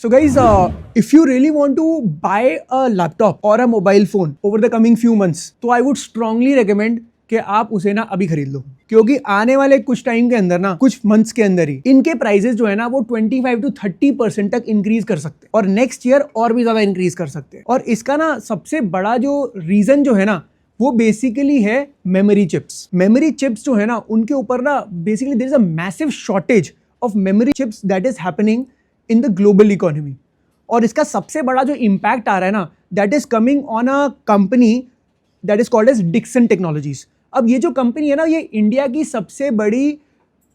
So guys, if you really want to buy a laptop or a mobile phone over the coming few months, तो I would strongly recommend कि आप उसे ना अभी खरीद लो, क्योंकि आने वाले कुछ टाइम के अंदर ना, कुछ मंथ्स के अंदर ही इनके प्राइसेस जो है ना वो 25 to 30% तक इंक्रीज कर सकते हैं और नेक्स्ट ईयर और भी ज्यादा इंक्रीज कर सकते हैं। और इसका ना सबसे बड़ा जो रीजन जो है ना वो बेसिकली है मेमोरी चिप्स। मेमोरी चिप्स जो है ना उनके ऊपर ना basically there is a massive shortage of memory chips that is happening in the global economy. और इसका सबसे बड़ा जो इम्पैक्ट आ रहा है ना that is coming on a company that is called as Dixon Technologies. अब ये जो कंपनी है ना ये इंडिया की सबसे बड़ी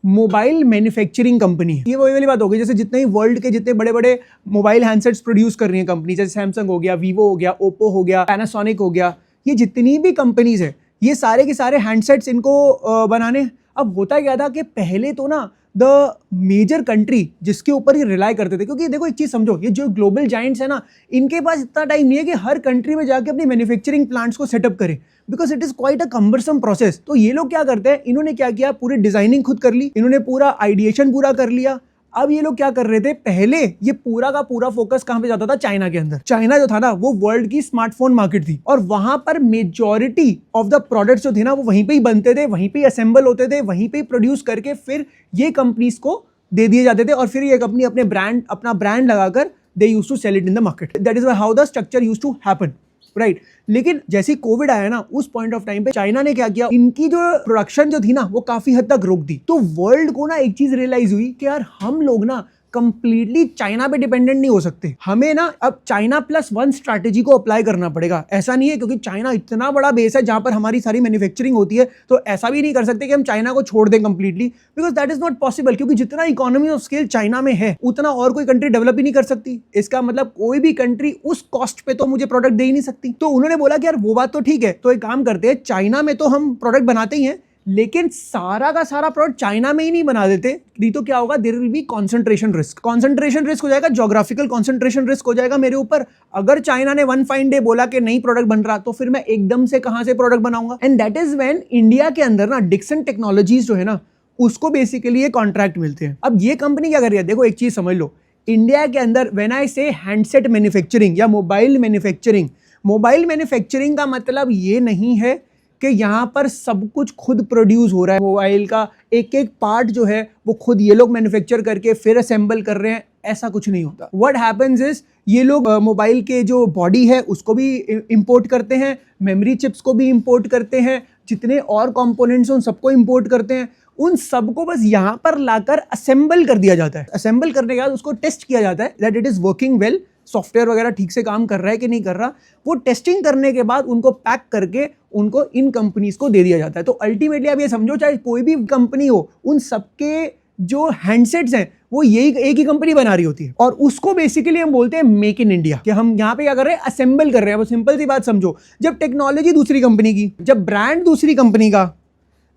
मोबाइल मैन्युफैक्चरिंग कंपनी है। ये वही वाली बात हो गई जैसे जितने ही वर्ल्ड के जितने बड़े बड़े मोबाइल हैंडसेट्स प्रोड्यूस कर रही है कंपनी, जैसे सैमसंग हो गया, वीवो हो गया, ओप्पो हो गया, पैनासोनिक हो गया, ये जितनी भी कंपनीज है ये सारे के सारे हैंडसेट्स इनको बनाने। अब होता क्या था कि पहले तो ना द मेजर कंट्री जिसके ऊपर ये रिलाई करते थे, क्योंकि देखो एक चीज समझो, ये जो ग्लोबल जाइंट्स है ना इनके पास इतना टाइम नहीं है कि हर कंट्री में जाके अपनी मैन्युफैक्चरिंग प्लांट्स को सेटअप करें, because it is quite a cumbersome process. तो ये लोग क्या करते हैं, इन्होंने क्या किया, पूरी डिजाइनिंग खुद कर ली, इन्होंने पूरा आइडिएशन पूरा कर लिया। अब ये लोग क्या कर रहे थे, पहले ये पूरा का पूरा फोकस कहां पे जाता था, चाइना के अंदर। चाइना जो था ना वो वर्ल्ड की स्मार्टफोन मार्केट थी और वहां पर मेजॉरिटी ऑफ द प्रोडक्ट्स जो थे ना वो वहीं पे ही बनते थे, वहीं पे ही असेंबल होते थे, वहीं पे ही प्रोड्यूस करके फिर ये कंपनीज को दे दिए जाते थे और फिर ये कंपनी अपना ब्रांड लगाकर they used to sell it in the market. That is how the structure used to happen, right. लेकिन जैसे कोविड आया ना उस पॉइंट ऑफ टाइम पे चाइना ने क्या किया, इनकी जो प्रोडक्शन जो थी ना वो काफी हद तक रोक दी। तो वर्ल्ड को ना एक चीज रियलाइज हुई कि यार हम लोग ना कंप्लीटली चाइना पे डिपेंडेंट नहीं हो सकते, हमें ना अब चाइना +1 स्ट्रैटेजी को अप्लाई करना पड़ेगा। ऐसा नहीं है क्योंकि चाइना इतना बड़ा बेस है जहां पर हमारी सारी मैन्युफैक्चरिंग होती है, तो ऐसा भी नहीं कर सकते कि हम चाइना को छोड़ दें completely, because that is not possible. क्योंकि जितना इकोनॉमी ऑफ स्केल चाइना में है उतना और कोई कंट्री डेवलप ही नहीं कर सकती। इसका मतलब कोई भी कंट्री उस कॉस्ट पे तो मुझे प्रोडक्ट दे ही नहीं सकती। तो उन्होंने बोला कि यार वो बात तो ठीक है, तो एक काम करते हैं, चाइना में तो हम प्रोडक्ट बनाते ही हैं लेकिन सारा का सारा प्रोडक्ट चाइना में ही नहीं बना देते, नहीं तो क्या होगा, there will be concentration risk. Concentration risk हो जाएगा, ज्योग्राफिकल कंसंट्रेशन रिस्क हो जाएगा मेरे ऊपर। अगर चाइना ने वन फाइन डे बोला कि नहीं प्रोडक्ट बन रहा, तो फिर मैं एकदम से कहां से प्रोडक्ट बनाऊंगा। And that is when India के अंदर ना डिक्सन टेक्नोलॉजीज जो है ना उसको बेसिकली ये कॉन्ट्रैक्ट मिलते हैं। अब ये कंपनी क्या कर रही है, देखो एक चीज समझ लो, इंडिया के अंदर व्हेन आई से हैंडसेट मैन्युफैक्चरिंग या मोबाइल मैन्युफैक्चरिंग का मतलब ये नहीं है कि यहाँ पर सब कुछ खुद प्रोड्यूस हो रहा है। मोबाइल का एक एक पार्ट जो है वो खुद ये लोग मैन्युफैक्चर करके फिर असेंबल कर रहे हैं, ऐसा कुछ नहीं होता। व्हाट हैपेंस इज ये लोग मोबाइल के जो बॉडी है उसको भी इंपोर्ट करते हैं, मेमोरी चिप्स को भी इंपोर्ट करते हैं, जितने और कंपोनेंट्स हैं उन सबको इंपोर्ट करते हैं, उन सबको बस यहाँ पर लाकर असेंबल कर दिया जाता है। असेंबल करने के बाद उसको टेस्ट किया जाता है that it is working well, software वगैरह ठीक से काम कर रहा है कि नहीं कर रहा। वो टेस्टिंग करने के बाद उनको पैक करके उनको इन कंपनीज को दे दिया जाता है। तो अल्टीमेटली आप ये समझो, चाहे कोई भी कंपनी हो, उन सबके जो हैंडसेट्स हैं वो यही एक ही कंपनी बना रही होती है और उसको बेसिकली हम बोलते हैं मेक इन इंडिया, कि हम यहाँ पे क्या कर रहे हैं, असेंबल कर रहे हैं। वो सिंपल सी बात समझो, जब टेक्नोलॉजी दूसरी कंपनी की, जब ब्रांड दूसरी कंपनी का,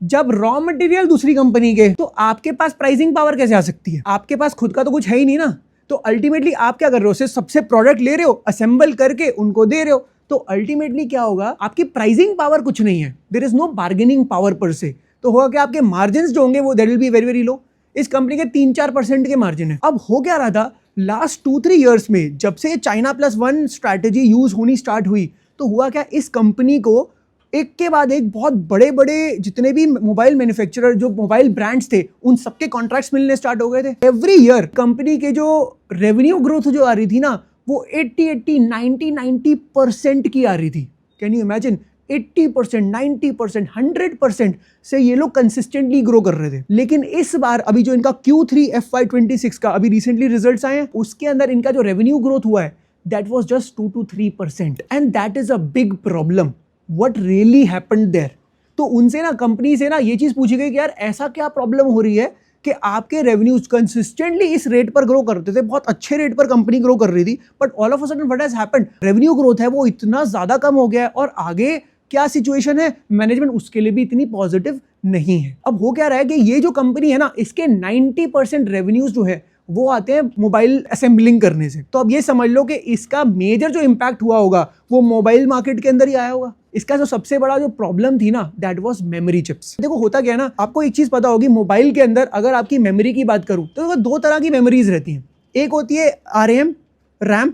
जब रॉ मटेरियल दूसरी कंपनी के, तो आपके पास प्राइसिंग पावर कैसे आ सकती है? आपके पास खुद का तो कुछ है ही नहीं ना। तो अल्टीमेटली आप क्या कर रहे हो, सिर्फ सबसे प्रोडक्ट ले रहे हो, असेंबल करके उनको दे रहे हो, तो अल्टीमेटली क्या होगा, आपकी प्राइसिंग पावर कुछ नहीं है, there is no bargaining power per se. तो होगा कि आपके मार्जिन जो होंगे वो there will be very very low. इस कंपनी के 3-4% के मार्जिन है। अब हो क्या रहा था लास्ट 2-3 ईयर्स में, जब से चाइना +1 स्ट्रैटेजी यूज होनी स्टार्ट हुई, तो हुआ क्या, इस कंपनी को एक के बाद एक बहुत बड़े बड़े जितने भी मोबाइल मैन्युफैक्चरर, जो मोबाइल ब्रांड्स थे, उन सबके कॉन्ट्रैक्ट्स मिलने स्टार्ट हो गए थे। एवरी ईयर कंपनी के जो रेवेन्यू ग्रोथ जो आ रही थी ना वो 80, 90% की आ रही थी। कैन यू इमेजिन, 80%, 90%, 100% से ये लोग कंसिस्टेंटली ग्रो कर रहे थे। लेकिन इस बार अभी जो इनका Q3 FY26 का अभी रिसेंटली रिजल्ट्स आए हैं, उसके अंदर इनका जो रेवेन्यू ग्रोथ हुआ है that was just 2 to 3%, and that is a big problem. What really happened there? तो उनसे ना, कंपनी से ना ये चीज पूछी गई कि यार ऐसा क्या प्रॉब्लम हो रही है कि आपके रेवेन्यूज कंसिस्टेंटली इस रेट पर ग्रो करते थे, बहुत अच्छे रेट पर कंपनी ग्रो कर रही थी, but all of a sudden what has happened, revenue growth है वो इतना ज्यादा कम हो गया है और आगे क्या सिचुएशन है, मैनेजमेंट उसके लिए भी इतनी पॉजिटिव नहीं है। अब हो क्या रहा है कि ये जो कंपनी है ना इसके 90% रेवेन्यूज जो है वो आते हैं मोबाइल असेंबलिंग करने से। तो अब ये समझ लो कि इसका मेजर जो इंपैक्ट हुआ होगा वो मोबाइल मार्केट के अंदर ही आया होगा। इसका जो सबसे बड़ा जो प्रॉब्लम थी ना दैट वाज मेमोरी चिप्स। देखो होता क्या है ना, आपको एक चीज पता होगी, मोबाइल के अंदर अगर आपकी मेमोरी की बात करूं तो 2 तरह की मेमोरीज रहती हैं। एक होती है RAM, रैम,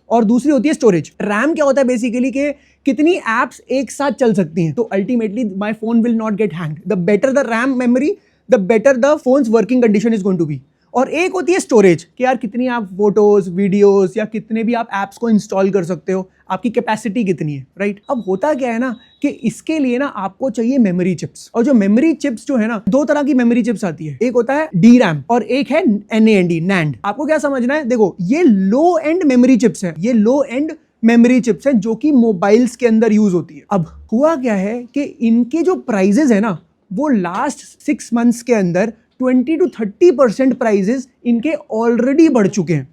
और दूसरी होती है स्टोरेज। रैम क्या होता है बेसिकली कि कितनी एप्स एक साथ चल सकती हैं। तो ultimately my phone will not get hanged. The better the RAM memory, the better the phone's working condition is going to be. और एक होती है स्टोरेज कि यार कितनी आप फोटोज, वीडियोस या कितने भी आप एप्स को इंस्टॉल कर सकते हो, आपकी कैपेसिटी कितनी है, राइट। अब होता क्या है ना कि इसके लिए ना आपको चाहिए मेमोरी चिप्स। और जो मेमोरी चिप्स जो है ना, दो तरह की मेमोरी चिप्स आती है, एक होता है DRAM और एक है NAND। आपको क्या समझना है, देखो ये लो एंड मेमोरी चिप्स है, ये लो एंड मेमोरी चिप्स हैं जो कि मोबाइल्स के अंदर यूज होती है। अब हुआ क्या है कि इनके जो प्राइजेस है ना, वो लास्ट 6 मंथ्स के अंदर 20 to 30% प्राइजेस इनके ऑलरेडी बढ़ चुके हैं।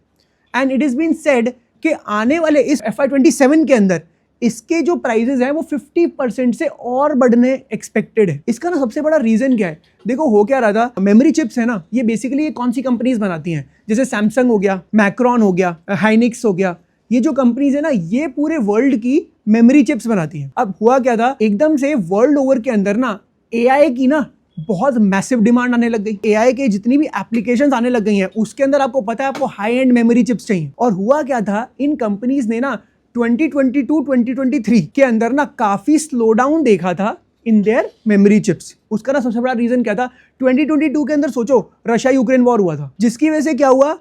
And it is been said कि आने वाले इस FY27 के अंदर इसके जो प्राइजेस हैं वो 50% से और बढ़ने एक्सपेक्टेड है। इसका ना सबसे बड़ा रीजन क्या है, देखो हो क्या रहा था, मेमोरी चिप्स है ना, ये बेसिकली ये कौन सी कंपनीज बनाती हैं, जैसे सैमसंग हो गया, मैक्रॉन हो गया, हाइनिक्स हो गया, ये जो कंपनीज है ना, ये पूरे वर्ल्ड की मेमोरी चिप्स बनाती हैं। अब हुआ क्या था, एकदम से वर्ल्ड ओवर के अंदर ना AI की ना बहुत मैसिव डिमांड आने लग गई। AI के जितनी भी एप्लीकेशंस आने लग गई हैं, उसके अंदर आपको पता है आपको हाई एंड मेमोरी चिप्स चाहिए। और हुआ क्या था, इन कंपनीज ने ना 2022-2023 के अंदर ना काफी स्लो डाउन देखा था इन देयर मेमोरी चिप्स। उसका ना सबसे बड़ा रीजन क्या था, 2022 के अंदर सोचो रशिया यूक्रेन वॉर हुआ था, जिसकी वजह से क्या हुआ,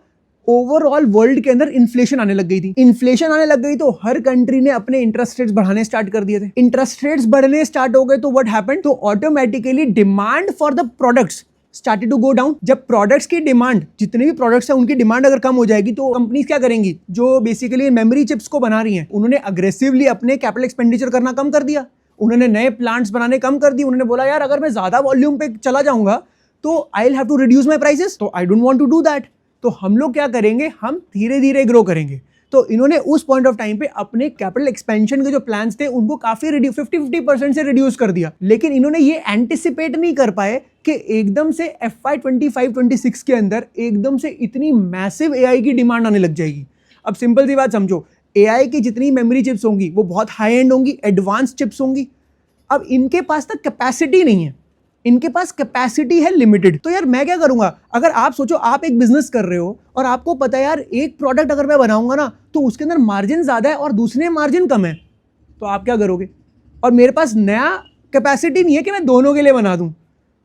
ओवरऑल वर्ल्ड के अंदर इन्फ्लेशन आने लग गई थी। इन्फ्लेशन आने लग गई तो हर कंट्री ने अपने इंटरेस्ट रेट्स बढ़ाने स्टार्ट कर दिए थे। इंटरेस्ट रेट्स बढ़ने स्टार्ट हो गए तो व्हाट हैपेंड, तो automatically demand for the products started to go down. जब प्रोडक्ट्स की डिमांड, जितने भी प्रोडक्ट्स हैं उनकी डिमांड अगर कम हो जाएगी तो कंपनीज क्या करेंगी, जो बेसिकली मेमोरी चिप्स को बना रही हैं, उन्होंने अग्रेसिवली अपने कैपिटल एक्सपेंडिचर करना कम कर दिया, उन्होंने नए प्लांट्स बनाने कम कर दिए। उन्होंने बोला यार अगर मैं ज्यादा वॉल्यूम पे चला जाऊंगा तो I will have to reduce my prices, तो I don't want to do that. तो हम लोग क्या करेंगे, हम धीरे धीरे ग्रो करेंगे। तो इन्होंने उस पॉइंट ऑफ टाइम पे अपने कैपिटल एक्सपेंशन के जो प्लान्स थे उनको काफी 50% से रिड्यूस कर दिया। लेकिन इन्होंने ये एंटिसिपेट नहीं कर पाए कि एकदम से FY25-26 के अंदर एकदम से इतनी मैसिव AI की डिमांड आने लग जाएगी। अब सिंपल सी बात समझो, AI की जितनी मेमोरी चिप्स होंगी वो बहुत हाई एंड होंगी, एडवांस चिप्स होंगी। अब इनके पास तक कैपेसिटी नहीं है, इनके पास कैपेसिटी है लिमिटेड। तो यार मैं क्या करूंगा, अगर आप सोचो आप एक बिजनेस कर रहे हो और आपको पता है यार एक प्रोडक्ट अगर मैं बनाऊंगा ना तो उसके अंदर मार्जिन ज्यादा है और दूसरे मार्जिन कम है, तो आप क्या करोगे, और मेरे पास नया कैपेसिटी नहीं है कि मैं दोनों के लिए बना दूं,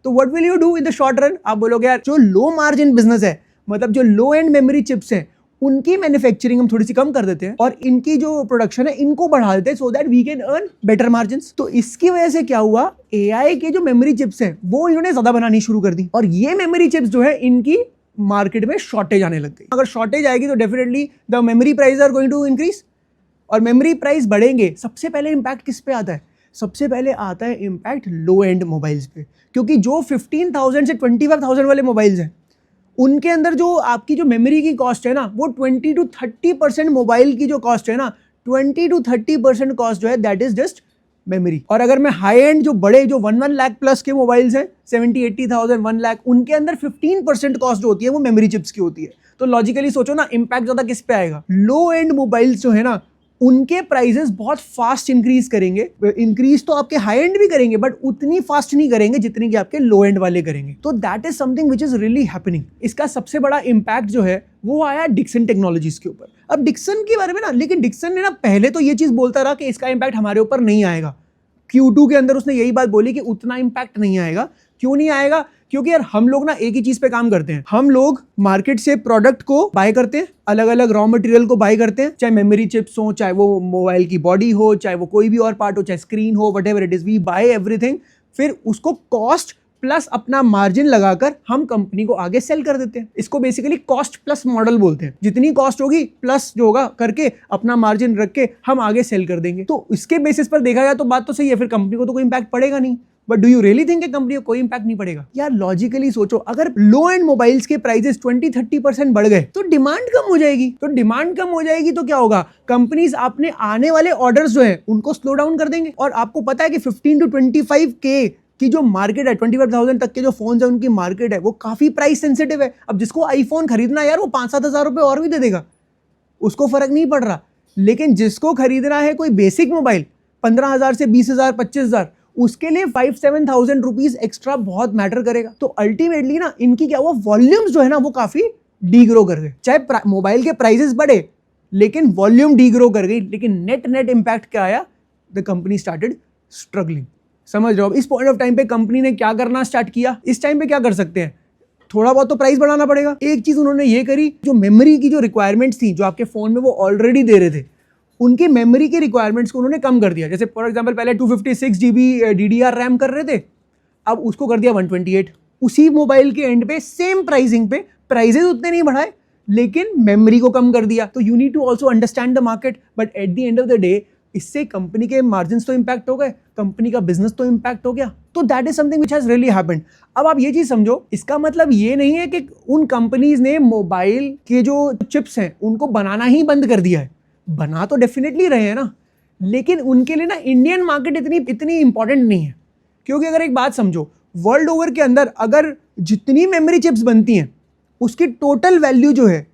तो what will you do in the short run. आप बोलोगे यार जो लो मार्जिन बिजनेस है, मतलब जो लो एंड मेमोरी चिप्स हैं, उनकी मैन्युफैक्चरिंग हम थोड़ी सी कम कर देते हैं और इनकी जो प्रोडक्शन है इनको बढ़ा देते हैं so that we can earn better margins. तो इसकी वजह से क्या हुआ, AI के जो मेमोरी चिप्स हैं वो इन्होंने ज्यादा बनानी शुरू कर दी और ये मेमोरी चिप्स जो है इनकी मार्केट में शॉर्टेज आने लग गई। अगर शॉर्टेज आएगी तो definitely the memory price are going to increase, और मेमोरी प्राइस बढ़ेंगे। सबसे पहले इंपैक्ट किस पे आता है, सबसे पहले आता है इंपैक्ट लो एंड मोबाइल्स पे, क्योंकि जो 15,000 से 25,000 वाले मोबाइल्स हैं उनके अंदर जो आपकी जो मेमोरी की कॉस्ट है ना वो 20 to 30% मोबाइल की जो कॉस्ट है ना 20 to 30% कॉस्ट जो है दैट इज जस्ट मेमोरी। और अगर मैं हाई एंड जो बड़े जो 1 लाख प्लस के मोबाइल्स हैं 70-80,000 1 लाख, उनके अंदर 15% कॉस्ट जो होती है वो मेमोरी चिप्स की होती है। तो लॉजिकली सोचो ना इम्पैक्ट ज्यादा किस पे आएगा, लो एंड मोबाइल्स जो है ना उनके प्राइसेस बहुत फास्ट इंक्रीज करेंगे। इंक्रीज तो आपके हाई एंड भी करेंगे बट उतनी फास्ट नहीं करेंगे जितनी कि आपके लो एंड वाले करेंगे। तो that is something which is really happening. इसका सबसे बड़ा इंपैक्ट जो है वो आया डिक्सन टेक्नोलॉजीज के ऊपर। अब डिक्सन के बारे में ना, लेकिन डिक्सन ने ना पहले तो ये चीज बोलता रहा कि इसका इंपैक्ट हमारे ऊपर नहीं आएगा। Q2 के अंदर उसने यही बात बोली कि उतना इंपैक्ट नहीं आएगा। क्यों नहीं आएगा, क्योंकि यार हम लोग ना एक ही चीज पे काम करते हैं, हम लोग मार्केट से प्रोडक्ट को बाय करते हैं, अलग अलग रॉ मटेरियल को बाय करते हैं, चाहे मेमोरी चिप्स हो, चाहे वो मोबाइल की बॉडी हो, चाहे वो कोई भी और पार्ट हो, चाहे स्क्रीन हो, whatever it is, we buy everything. फिर उसको कॉस्ट प्लस अपना मार्जिन लगाकर हम कंपनी को आगे सेल कर देते हैं। इसको बेसिकली कॉस्ट प्लस मॉडल बोलते हैं। जितनी कॉस्ट होगी प्लस जो होगा करके अपना मार्जिन रख के हम आगे सेल कर देंगे। तो इसके बेसिस पर देखा गया तो बात तो सही है, फिर कंपनी को तो कोई इंपैक्ट पड़ेगा नहीं। But do you really think company को कोई इंपैक्ट नहीं पड़ेगा? यार लॉजिकली सोचो, अगर लो एंड मोबाइल्स के प्राइसेस 20-30% बढ़ गए तो डिमांड कम हो जाएगी। तो डिमांड कम हो जाएगी तो क्या होगा, कंपनीज अपने आने वाले ऑर्डर्स जो है उनको स्लो डाउन कर देंगे। और आपको पता है कि 15 to 25K की जो मार्केट है, 25,000 तक के जो फोन है उनकी मार्केट है वो काफी प्राइस सेंसिटिव है। अब जिसको आईफोन खरीदना है यार वो 5-7 हजार रुपए और भी दे देगा, उसको फर्क नहीं पड़ रहा। लेकिन जिसको खरीदना है कोई बेसिक मोबाइल 15,000 से 20,000 25,000, उसके लिए 5-7,000 रुपीज एक्स्ट्रा बहुत मैटर करेगा। तो अल्टीमेटली ना इनकी क्या हुआ, वॉल्यूम्स जो है ना वो काफी डी ग्रो कर गए। चाहे मोबाइल के प्राइसेस बढ़े लेकिन वॉल्यूम डी ग्रो कर गई, लेकिन नेट इम्पैक्ट क्या आया? The company started struggling. समझ रहे हो? इस पॉइंट ऑफ टाइम पे कंपनी ने क्या करना स्टार्ट किया? इस टाइम पे क्या कर सकते हैं? थोड़ा बहुत तो प्राइस बढ़ाना पड़ेगा। एक चीज उन्होंने ये करी, जो मेमोरी की जो रिक्वायरमेंट्स थी जो आपके फोन में वो ऑलरेडी दे रहे थे, उनकी मेमोरी की रिक्वायरमेंट्स को उन्होंने कम कर दिया। जैसे फॉर एग्जांपल पहले 256 GB DDR रैम कर रहे थे, अब उसको कर दिया 128। उसी मोबाइल के एंड पे सेम प्राइसिंग पे प्राइजेस उतने नहीं बढ़ाए लेकिन मेमोरी को कम कर दिया। तो you need to also understand the market, but at the end of the day इससे कंपनी के मार्जिन तो इंपैक्ट हो गए, कंपनी का बिजनेस तो इंपैक्ट हो गया। तो that is something which has really happened. अब आप ये चीज समझो, इसका मतलब ये नहीं है कि उन कंपनीज ने मोबाइल के जो चिप्स हैं उनको बनाना ही बंद कर दिया है। बना तो डेफिनेटली रहे हैं ना, लेकिन उनके लिए ना इंडियन मार्केट इतनी इंपॉर्टेंट नहीं है। क्योंकि अगर एक बात समझो, वर्ल्ड ओवर के अंदर अगर जितनी मेमोरी चिप्स बनती हैं उसकी टोटल वैल्यू जो है,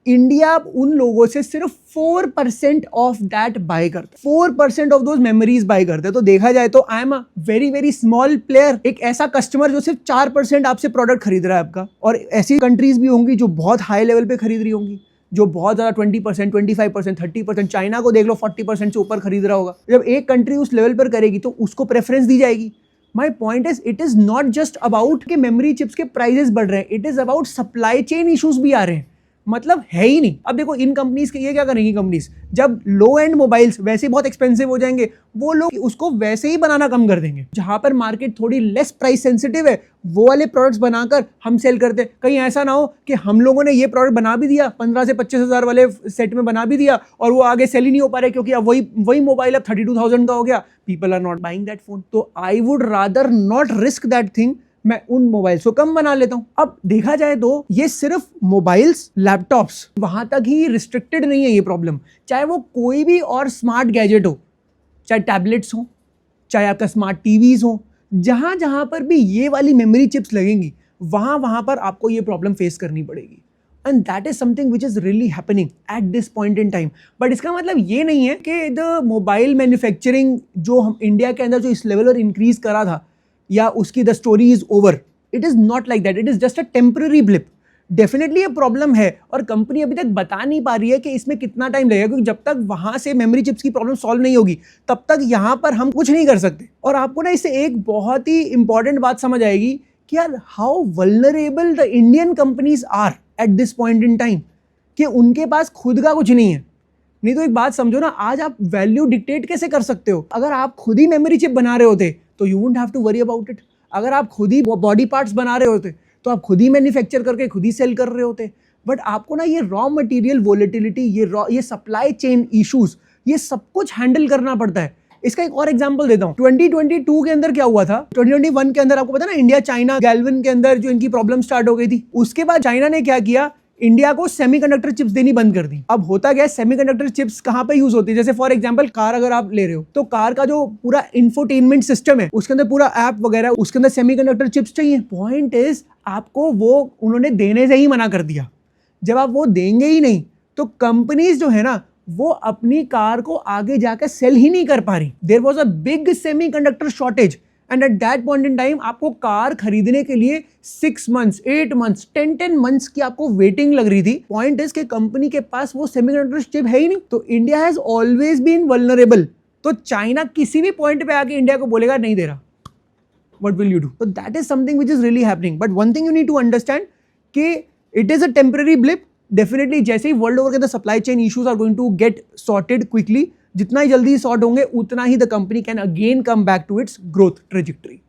इंडिया उन लोगों से सिर्फ 4% ऑफ दैट बाय करता है। 4% ऑफ दोज मेमोरीज बाय करते हैं। तो देखा जाए तो I am a very very small player, एक ऐसा कस्टमर जो सिर्फ 4% आपसे प्रोडक्ट खरीद रहा है आपका। और ऐसी कंट्रीज भी होंगी जो बहुत हाई लेवल पे खरीद रही होंगी, जो बहुत ज्यादा 20%, 25%, 30%, चाइना को देख लो 40% से ऊपर खरीद रहा होगा। जब एक कंट्री उस लेवल पर करेगी तो उसको प्रेफरेंस दी जाएगी। My point is, it is not just about कि मेमोरी चिप्स के प्राइजेस बढ़ रहे हैं, it is about supply chain issues भी आ रहे हैं। मतलब है ही नहीं। अब देखो इन कंपनीज के ये क्या करेंगी कंपनीज, जब लो एंड मोबाइल्स वैसे बहुत एक्सपेंसिव हो जाएंगे, वो लोग उसको वैसे ही बनाना कम कर देंगे। जहां पर मार्केट थोड़ी लेस प्राइस सेंसिटिव है, वो वाले प्रोडक्ट्स बनाकर हम सेल करते हैं। कहीं ऐसा ना हो कि हम लोगों ने ये प्रोडक्ट बना भी दिया, 15 से 25 हज़ार वाले सेट में बना भी दिया और वो आगे सेल ही नहीं हो पा रहे क्योंकि अब वही मोबाइल अब 32,000 का हो गया। People are not buying that phone. तो I would rather not risk that thing, मैं उन मोबाइल्स को कम बना लेता हूं। अब देखा जाए तो ये सिर्फ मोबाइल्स, लैपटॉप्स वहां तक ही रिस्ट्रिक्टेड नहीं है ये प्रॉब्लम। चाहे वो कोई भी और स्मार्ट गैजेट हो, चाहे टैबलेट्स हो, चाहे आपका स्मार्ट टीवीज हो, जहां जहां पर भी ये वाली मेमोरी चिप्स लगेंगी वहां पर आपको ये प्रॉब्लम फेस करनी पड़ेगी। And that is something which is really happening at this point in time. But इसका मतलब ये नहीं है कि द मोबाइल मैन्युफैक्चरिंग जो हम इंडिया के अंदर जो इस लेवल पर इंक्रीज करा था या उसकी the story is over. It is not like that, it is just a temporary blip. Definitely ये प्रॉब्लम है और कंपनी अभी तक बता नहीं पा रही है कि इसमें कितना टाइम लगेगा, क्योंकि जब तक वहां से मेमोरी चिप्स की प्रॉब्लम सॉल्व नहीं होगी तब तक यहां पर हम कुछ नहीं कर सकते। और आपको ना इससे एक बहुत ही इंपॉर्टेंट बात समझ आएगी कि यार how vulnerable the Indian companies are at this point in time, कि उनके पास खुद का कुछ नहीं है। नहीं तो एक बात समझो ना, आज आप वैल्यू डिक्टेट कैसे कर सकते हो? अगर आप खुद ही मेमोरी चिप बना रहे होते तो you wouldn't have to worry about it. अगर आप खुद ही बॉडी पार्ट्स बना रहे होते तो आप खुद ही मैन्युफैक्चर करके खुद ही सेल कर रहे होते। बट आपको ना ये रॉ मटेरियल वोलेटिलिटी, ये सप्लाई चेन इश्यूज, ये सब कुछ हैंडल करना पड़ता है। इसका एक और एग्जांपल देता हूं। 2022 के अंदर क्या हुआ था, 2021 के अंदर आपको पता ना, इंडिया चाइना गैल्वन के अंदर जो इनकी प्रॉब्लम स्टार्ट हो गई थी, उसके बाद चाइना ने क्या किया, इंडिया को सेमीकंडक्टर चिप्स देनी बंद कर दी। अब होता क्या है, सेमीकंडक्टर चिप्स कहां पे यूज होती है? जैसे फॉर एग्जांपल कार अगर आप ले रहे हो तो कार का जो पूरा इंफोटेनमेंट सिस्टम है उसके अंदर पूरा ऐप वगैरह, उसके अंदर सेमीकंडक्टर चिप्स चाहिए। पॉइंट इज, आपको वो उन्होंने देने से ही मना कर दिया। जब आप वो देंगे ही नहीं तो कंपनीज जो है ना वो अपनी कार को आगे जाकर सेल ही नहीं कर पा रही। There was a big semiconductor shortage and at that point in time आपको कार खरीदने के लिए 6 months, 8 months, 10 months की आपको वेटिंग लग रही थी। पॉइंट इज कि कंपनी के पास वो सेमीकंडक्टर चिप है ही नहीं। तो India has always been vulnerable. तो चाइना किसी भी पॉइंट पे आके इंडिया को बोलेगा नहीं दे रहा, व्हाट विल यू डू? तो that is something which is really happening. But one thing you need to understand कि it is a temporary blip. Definitely जैसे ही वर्ल्ड ओवर के the supply chain issues are going to get sorted quickly, जितना ही जल्दी sort होंगे उतना ही the company can again come back to its growth trajectory.